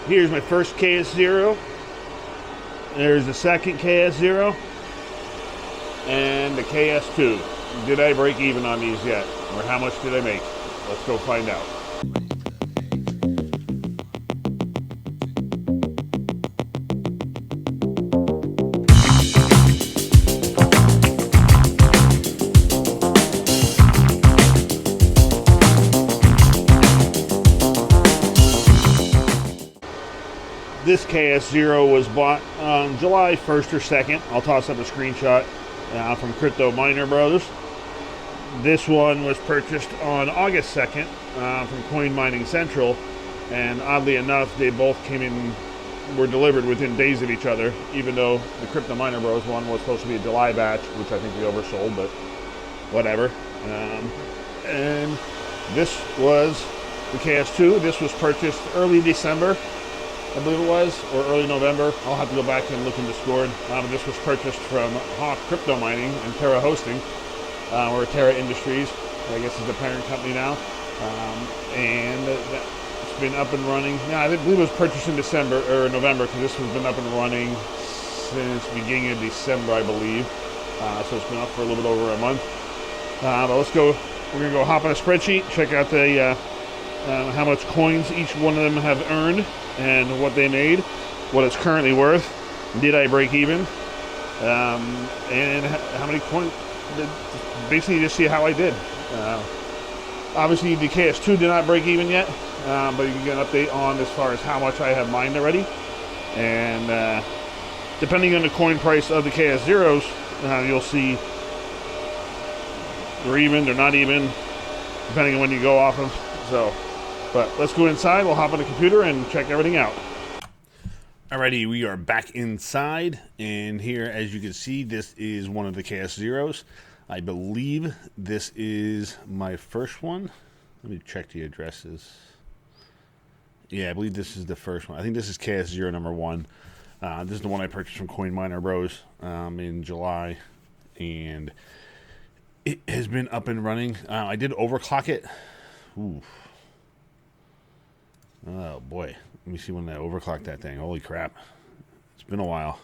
Here's my first KS0. There's the second KS0. And the KS2. Did I break even on these yet? Or how much did I make? Let's go find out. This KS0 was bought on July 1st or 2nd. I'll toss up a screenshot from Crypto Miner Bros. This one was purchased on August 2nd from Coin Mining Central, and oddly enough, they both were delivered within days of each other, even though the Crypto Miner Bros one was supposed to be a July batch, which I think we oversold, but whatever. And this was the KS2. This was purchased early December, I believe it was, or early November. I'll have to go back and look in Discord. This was purchased from Hawk Crypto Mining and Terra Hosting, or Terra Industries, I guess is the parent company now. And it's been up and running. Yeah, I believe it was purchased in December or November, because this has been up and running since the beginning of December, I believe. So it's been up for a little bit over a month. But let's go. We're gonna go hop on a spreadsheet, check out the how much coins each one of them have earned, and what they made, what it's currently worth, did I break even, and how many coins, basically just see how I did. Obviously the KS2 did not break even yet, but you can get an update on as far as how much I have mined already, and depending on the coin price of the KS0s, you'll see they're even, they're not even, depending on when you go off of. So, but let's go inside, we'll hop on the computer and check everything out. Alrighty, we are back inside, and here, as you can see, this is one of the KS0s. I believe this is my first one. Let me check the addresses. Yeah, I believe this is the first one. I think this is KS0 number 1. This is the one I purchased from Coin Miner Bros in July, and it has been up and running. I did overclock it. Ooh. Oh boy, let me see when I overclocked that thing. Holy crap, it's been a while.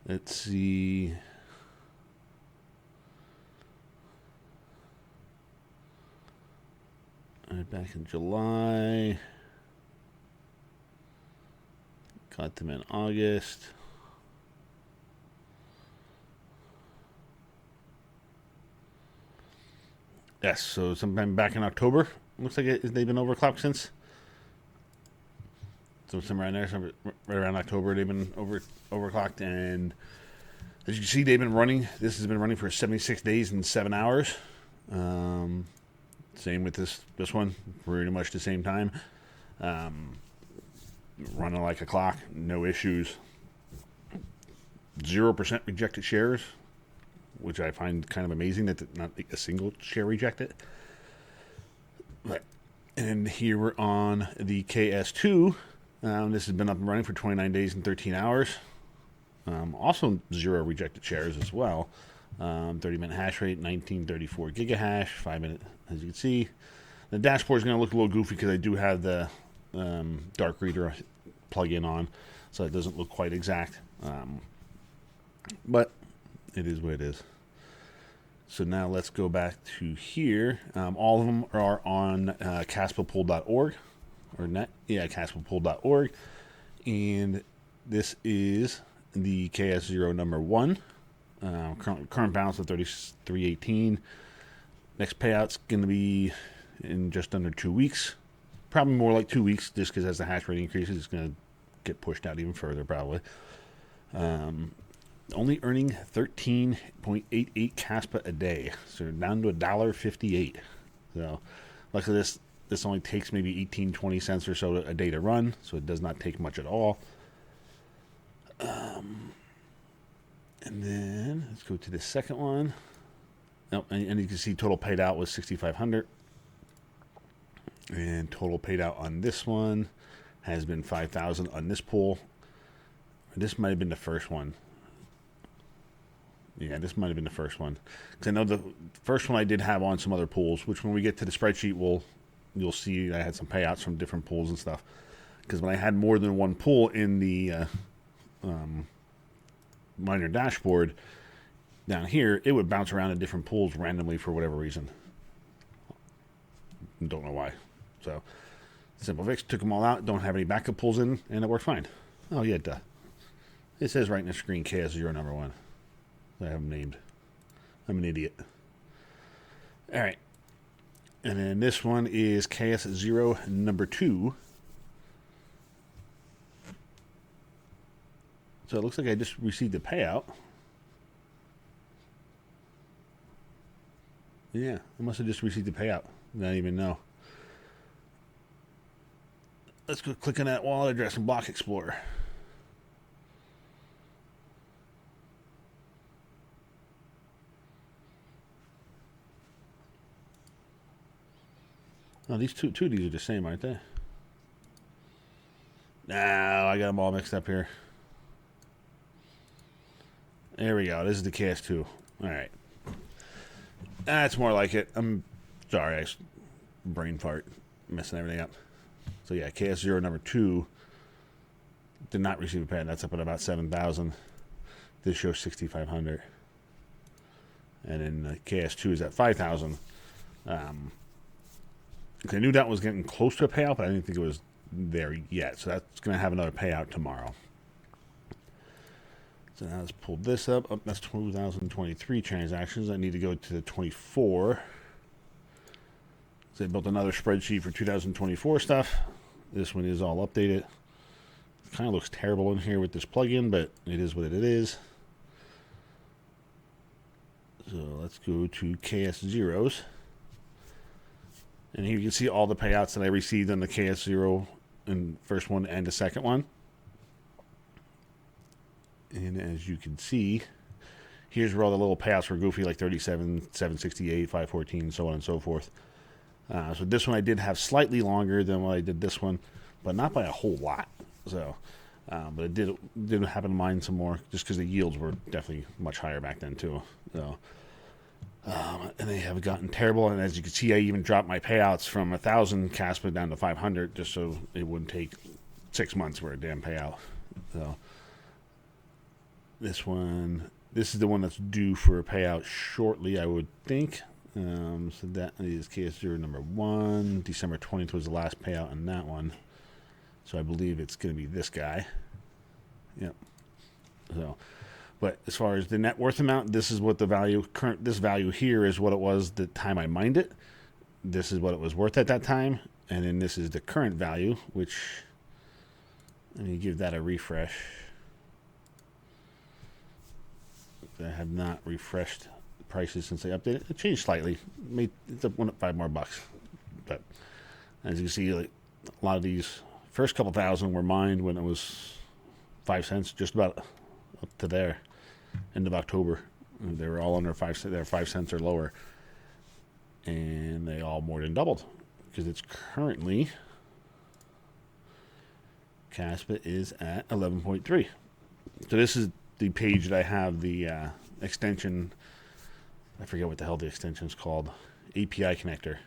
Let's see. Back in July. Got them in August. Yes, so sometime back in October. Looks like they've been overclocked since. So somewhere around there, right around October, they've been overclocked. And as you can see, they've been running. This has been running for 76 days and 7 hours. Same with this one, pretty much the same time. Running like a clock, no issues. 0% rejected shares, which I find kind of amazing that not a single share rejected. And here we're on the KS2. This has been up and running for 29 days and 13 hours. Also 0 rejected shares as well. 30-minute hash rate, 1934 gigahash, 5-minute, as you can see. The dashboard is going to look a little goofy because I do have the dark reader plug-in on, so it doesn't look quite exact. But it is what it is. So now let's go back to here. All of them are on kaspapool.org or net. Yeah, kaspapool.org. And this is the KS0 number 1. Current balance of 33.18. Next payout's going to be in just under 2 weeks. Probably more like 2 weeks, just because as the hash rate increases, it's going to get pushed out even further, probably. Only earning 13.88 Kaspa a day, so down to $1.58. So, luckily this only takes maybe 18-20 cents or so a day to run, so it does not take much at all. And then let's go to the second one. Oh, and you can see total paid out was 6,500, and total paid out on this one has been 5,000 on this pool. This might have been the first one. Yeah, this might have been the first one. Because I know the first one I did have on some other pools, which when we get to the spreadsheet, you'll see I had some payouts from different pools and stuff. because when I had more than one pull in the miner dashboard down here, it would bounce around in different pools randomly for whatever reason. Don't know why. So, simple fix, took them all out, don't have any backup pulls in, and it worked fine. Oh, yeah, duh. It says right in the screen KS0 number 1. I have them named. I'm an idiot. All right. And then this one is KS0 number 2. So it looks like I just received a payout. Yeah, I must have just received a payout. I don't even know. Let's go click on that wallet address in Block Explorer. Oh, these two of these are the same, aren't they? No, I got them all mixed up here. There we go. This is the KS2. All right. That's more like it. I'm sorry, brain fart, messing everything up. So yeah, KS0 number 2 did not receive a payout. That's up at about 7,000. This shows 6,500. And then KS2 is at 5,000. I knew that was getting close to a payout, but I didn't think it was there yet. So that's going to have another payout tomorrow. So now let's pull this up. Oh, that's 2023 transactions. I need to go to the 24. So I built another spreadsheet for 2024 stuff. This one is all updated. It kind of looks terrible in here with this plugin, but it is what it is. So let's go to KS0s. And here you can see all the payouts that I received on the KS0 in first one and the second one. And as you can see, here's where all the little payouts were goofy, like 37, 768, 514, so on and so forth. So this one I did have slightly longer than what I did this one, but not by a whole lot. So, but it did happen to mine some more, just because the yields were definitely much higher back then too. So, and they have gotten terrible. And as you can see, I even dropped my payouts from 1,000 Kaspa down to 500, just so it wouldn't take 6 months for a damn payout. So, this is the one that's due for a payout shortly, I would think. So that is KS0 number 1. December 20th was the last payout on that one. So I believe it's going to be this guy. Yep. So, but as far as the net worth amount, this is what the value, this value here is what it was the time I mined it. This is what it was worth at that time. And then this is the current value, which, let me give that a refresh. I have not refreshed prices since I updated. It changed slightly. It's up, went up $5 more. But as you can see, like, a lot of these first couple thousand were mined when it was 5 cents, just about up to there, end of October. They were all under 5 cents. They're 5 cents or lower, and they all more than doubled because it's currently Kaspa is at 11.3. So this is the page that I have the extension. I forget what the hell the extension is called. API connector.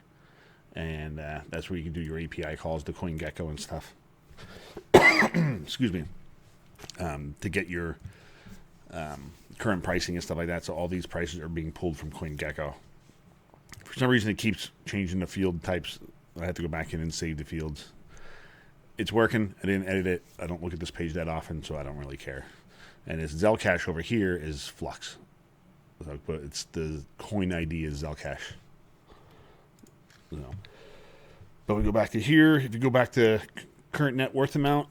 And that's where you can do your API calls to CoinGecko and stuff. Excuse me. To get your current pricing and stuff like that. So all these prices are being pulled from CoinGecko. For some reason, it keeps changing the field types. I have to go back in and save the fields. It's working. I didn't edit it. I don't look at this page that often, so I don't really care. And this Zcash over here is Flux. But it's the coin ID is Zcash. So, but we go back to here. If you go back to current net worth amount,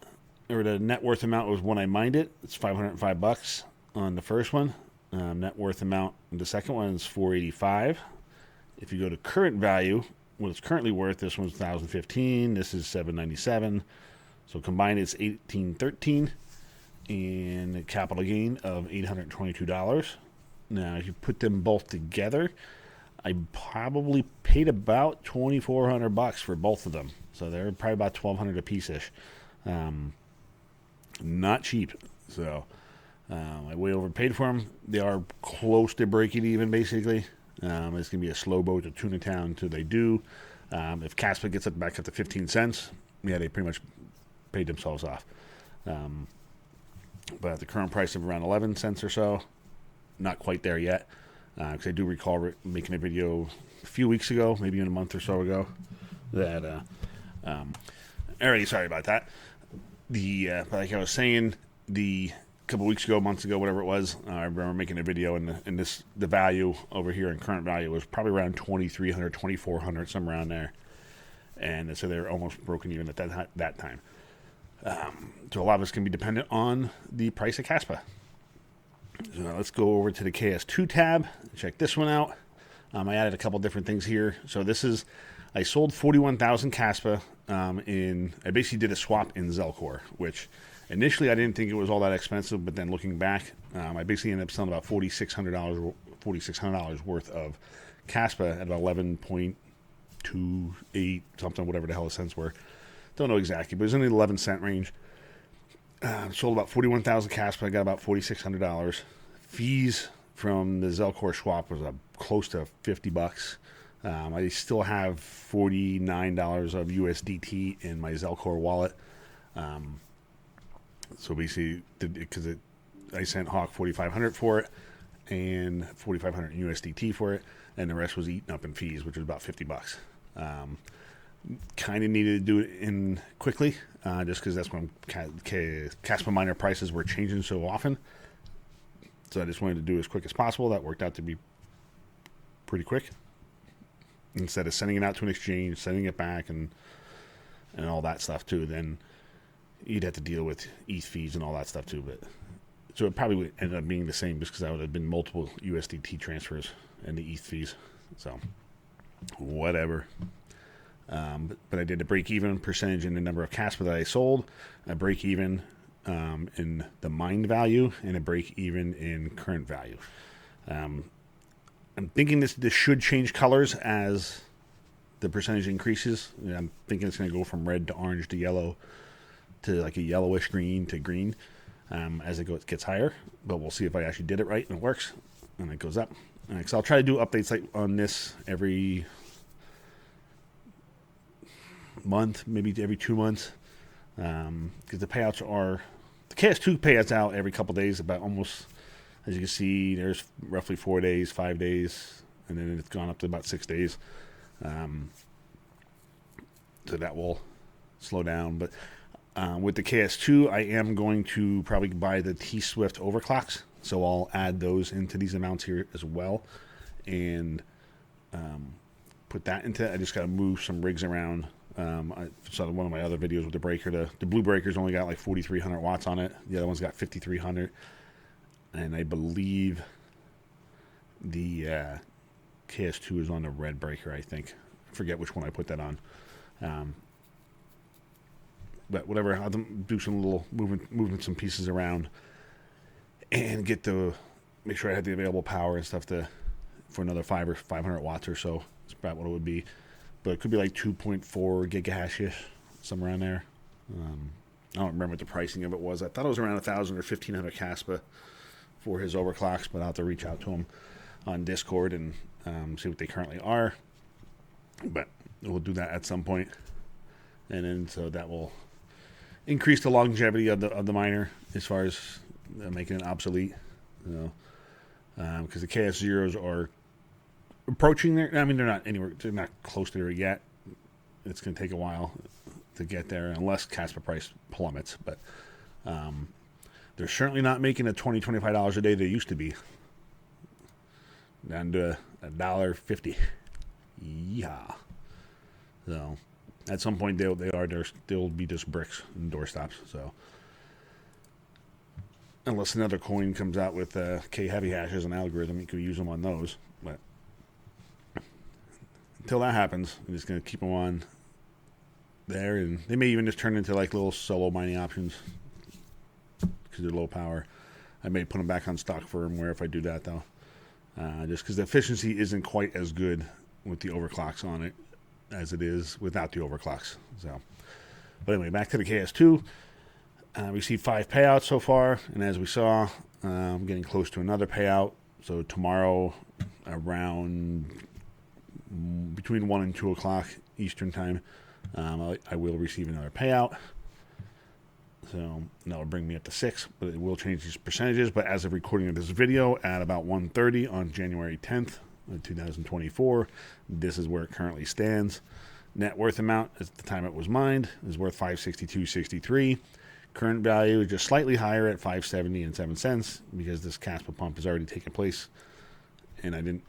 or the net worth amount was when I mined it, it's $505 on the first one. Net worth amount, the second one is $485. If you go to current value, what it's currently worth, this one's $1,015. This is $797. So combined, it's $1,813. And a capital gain of $822. Now, if you put them both together, I probably paid about $2,400 for both of them. So they're probably about $1,200 a piece-ish. Not cheap. So I way overpaid for them. They are close to breaking even, basically. It's going to be a slow boat to tuna town until they do. If Kaspa gets it back up to 15 cents, yeah, they pretty much paid themselves off. But at the current price of around 11 cents or so, not quite there yet. Because I do recall making a video a few weeks ago, maybe in a month or so ago, that already sorry about that. Like I was saying, the couple weeks ago, months ago, whatever it was, I remember making a video, and the value over here in current value was probably around 2,300, 2,400, somewhere around there. And so they're almost broken even at that time. So a lot of it's going to be dependent on the price of Kaspa. So now let's go over to the KS2 tab. Check this one out. I added a couple different things here. So I sold 41,000 Kaspa I basically did a swap in Zelcore, which initially I didn't think it was all that expensive, but then looking back, I basically ended up selling about $4,600 worth of Kaspa at about 11.28 something, whatever the hell the cents were. Don't know exactly, but it was in the 11 cent range. Sold about 41,000 Kaspa. I got about $4,600. Fees from the Zelcore swap was close to $50. I still have $49 of USDT in my Zelcore wallet. So basically, because I sent Hawk 4,500 for it and 4,500 USDT for it, and the rest was eaten up in fees, which was about $50. Kind of needed to do it in quickly, just because that's when Kaspa miner prices were changing so often. So I just wanted to do it as quick as possible. That worked out to be pretty quick. Instead of sending it out to an exchange, sending it back, and all that stuff too, then you'd have to deal with ETH fees and all that stuff too. But so it probably would end up being the same, just because that would have been multiple USDT transfers and the ETH fees. So whatever. But I did a break-even percentage in the number of Kaspa that I sold, a break-even in the mined value, and a break-even in current value. I'm thinking this should change colors as the percentage increases. I'm thinking it's going to go from red to orange to yellow to like a yellowish green to green as it gets higher. But we'll see if I actually did it right and it works and it goes up. So I'll try to do updates like on this every month, maybe every 2 months, because the payouts are the KS2 payouts out every couple days, about almost, as you can see, there's roughly 4 days, 5 days, and then it's gone up to about 6 days. So that will slow down. But with the KS2, I am going to probably buy the T-Swift overclocks, so I'll add those into these amounts here as well, and put that into. I just got to move some rigs around. I saw one of my other videos with the breaker. The blue breaker's only got like 4,300 watts on it. The other one's got 5,300. And I believe the KS2 is on the red breaker, I think. I forget which one I put that on. But whatever, I'll do some little moving some pieces around and make sure I have the available power and stuff for another 500 watts or so. That's about what it would be. But it could be like 2.4 gigahash-ish, somewhere around there. I don't remember what the pricing of it was. I thought it was around 1,000 or 1,500 Kaspa for his overclocks, but I'll have to reach out to him on Discord and see what they currently are. But we'll do that at some point. And then so that will increase the longevity of the miner as far as making it obsolete. Because the KS0s are approaching there. I mean, they're not close to there yet. It's going to take a while to get there unless Kaspa price plummets. But they're certainly not making the $20, $25 a day they used to be. Down to $1.50. Yeah. So at some point they'll be just bricks and doorstops. So unless another coin comes out with K heavy hashes and algorithm, you could use them on those. But until that happens, I'm just going to keep them on there, and they may even just turn into like little solo mining options because they're low power. I may put them back on stock firmware if I do that, though, just because the efficiency isn't quite as good with the overclocks on it as it is without the overclocks. So, but anyway, back to the KS2. We received 5 payouts so far, and as we saw, I'm getting close to another payout. So tomorrow, around between 1 and 2 o'clock Eastern time, I will receive another payout. So that will bring me up to 6, but it will change these percentages. But as of recording of this video at about 1:30 on January 10th of 2024, this is where it currently stands. Net worth amount at the time it was mined is worth 562.63. Current value is just slightly higher at 570.07 because this Kaspa pump has already taken place and I didn't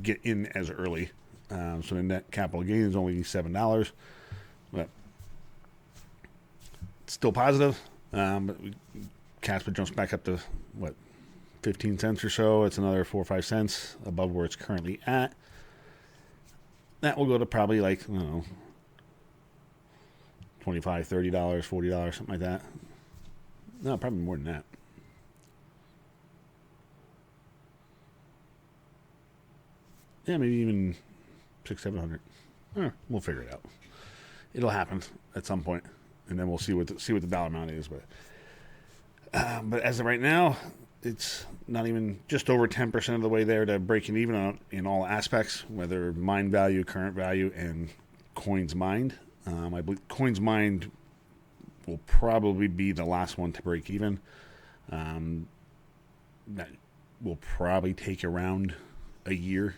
get in as early. So the net capital gain is only $7, but it's still positive. But Kaspa jumps back up to what, 15 cents or so. It's another 4 or 5 cents above where it's currently at. That will go to probably like, I don't know, $25, $30, $40, something like that. No, probably more than that. Yeah, maybe even $600, $700. We'll figure it out. It'll happen at some point, and then we'll see what the dollar amount is. But as of right now, it's not even just over 10% of the way there to breaking even on in all aspects, whether mine value, current value, and coins mined. I believe coins mined will probably be the last one to break even. That will probably take around a year.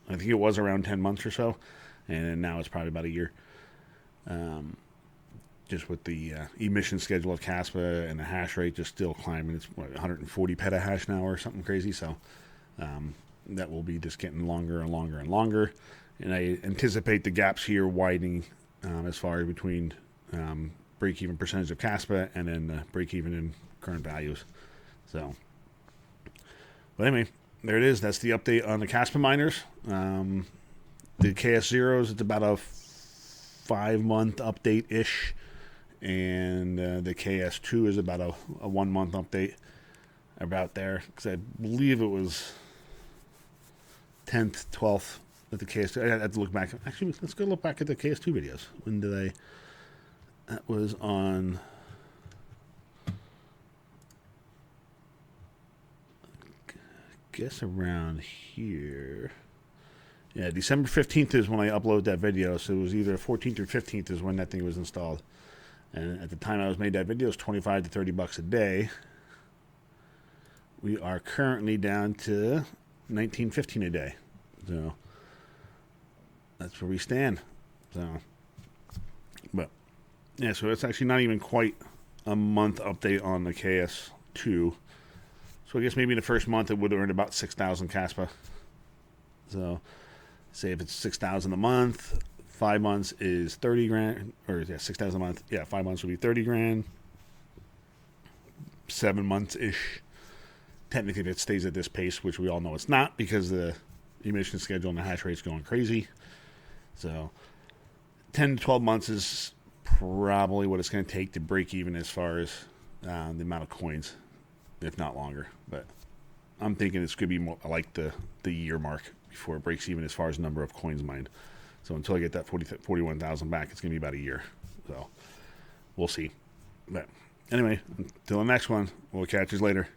I think it was around 10 months or so, and now it's probably about a year. Just with the emission schedule of Kaspa and the hash rate just still climbing. It's 140 petahash now or something crazy. So that will be just getting longer and longer and longer. And I anticipate the gaps here widening as far as between break-even percentage of Kaspa and then break-even in current values. So, but anyway, there it is. That's the update on the Kaspa miners. The KS0s, it's about a 5-month update-ish. And the KS2 is about a 1-month update about there. Because I believe it was 10th, 12th at the KS2. I have to look back. Actually, let's go look back at the KS2 videos. When did I... That was on... I guess around here. Yeah, December 15th is when I uploaded that video. So it was either 14th or 15th is when that thing was installed. And at the time I was made that video, it was 25 to 30 bucks a day. We are currently down to $19.15 a day. So that's where we stand. So, but yeah, so it's actually not even quite a month update on the KS2. So I guess maybe in the first month it would have earned about 6,000 Kaspa. So say if it's 6,000 a month, 5 months is 30 grand, or yeah, 6,000 a month. Yeah, 5 months would be 30 grand. 7 months ish. Technically, if it stays at this pace, which we all know it's not because the emission schedule and the hash rate's going crazy. So 10 to 12 months is probably what it's going to take to break even as far as the amount of coins, if not longer. But I'm thinking it's going to be more like the year mark before it breaks even as far as number of coins mined. So until I get that 41,000 back, it's going to be about a year. So we'll see. But anyway, until the next one, we'll catch you later.